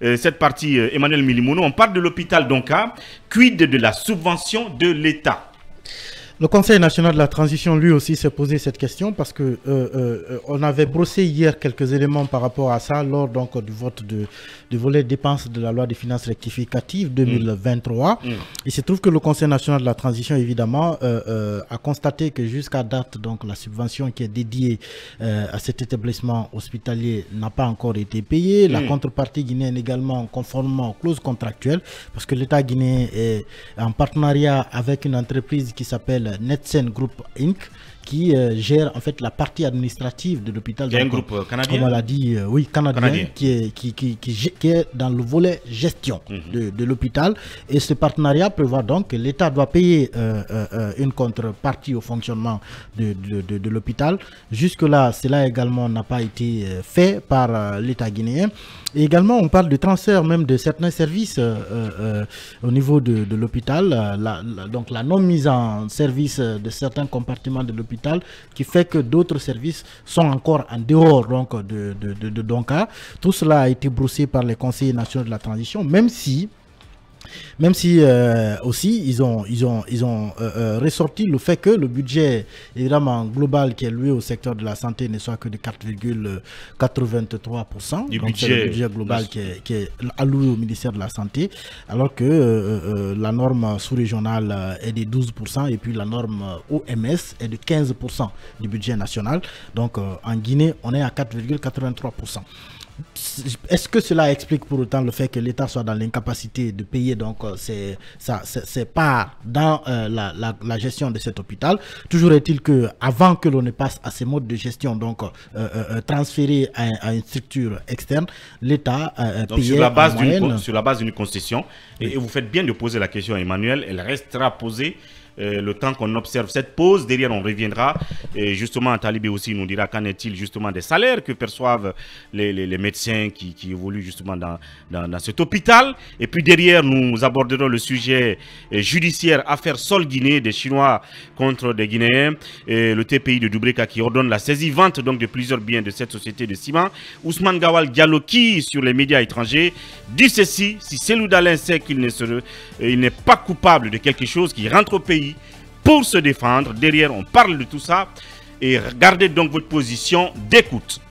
cette partie, Emmanuel Milimono, on parle de l'hôpital Donka, quid de la subvention de l'État? Le Conseil national de la transition, lui aussi, s'est posé cette question parce que on avait brossé hier quelques éléments par rapport à ça lors donc du vote du volet dépenses de la loi des finances rectificatives 2023. Il se trouve que le Conseil national de la transition, évidemment, a constaté que jusqu'à date, donc la subvention qui est dédiée à cet établissement hospitalier n'a pas encore été payée. La contrepartie guinéenne également, conformément aux clauses contractuelles, parce que l'État guinéen est en partenariat avec une entreprise qui s'appelle Netsen Group Inc., qui gère en fait la partie administrative de l'hôpital. C'est un groupe canadien. Comme on l'a dit, oui, canadien. Qui est dans le volet gestion de l'hôpital. Et ce partenariat prévoit donc que l'État doit payer une contrepartie au fonctionnement de l'hôpital. Jusque-là, cela également n'a pas été fait par l'État guinéen. Et également, on parle de transfert même de certains services au niveau de l'hôpital. Donc la non mise en service de certains compartiments de l'hôpital qui fait que d'autres services sont encore en dehors donc, de Donka. Tout cela a été brossé par les conseillers nationaux de la transition, même si aussi ils ont ressorti le fait que le budget évidemment global qui est loué au secteur de la santé ne soit que de 4,83%. Donc c'est le budget global qui est alloué au ministère de la Santé, alors que la norme sous-régionale est de 12% et puis la norme OMS est de 15% du budget national. Donc en Guinée, on est à 4,83%. Est-ce que cela explique pour autant le fait que l'État soit dans l'incapacité de payer donc ses parts dans la gestion de cet hôpital? Toujours est-il que avant que l'on ne passe à ces modes de gestion donc transférés à une structure externe, l'État payait sur la base d'une concession. Et vous faites bien de poser la question à Emmanuel, elle restera posée. Le temps qu'on observe cette pause, derrière on reviendra et justement Talibé aussi nous dira qu'en est-il justement des salaires que perçoivent les médecins qui évoluent justement dans cet hôpital. Et puis derrière nous aborderons le sujet judiciaire, affaire Sol Guinée, des Chinois contre des Guinéens, et le TPI de Doubreka qui ordonne la saisie-vente donc de plusieurs biens de cette société de ciment. Ousmane Gawal Diallo qui sur les médias étrangers dit ceci: si Selou Dalein sait qu'il n'est pas coupable de quelque chose, qu'il rentre au pays pour se défendre. Derrière, on parle de tout ça et gardez donc votre position d'écoute.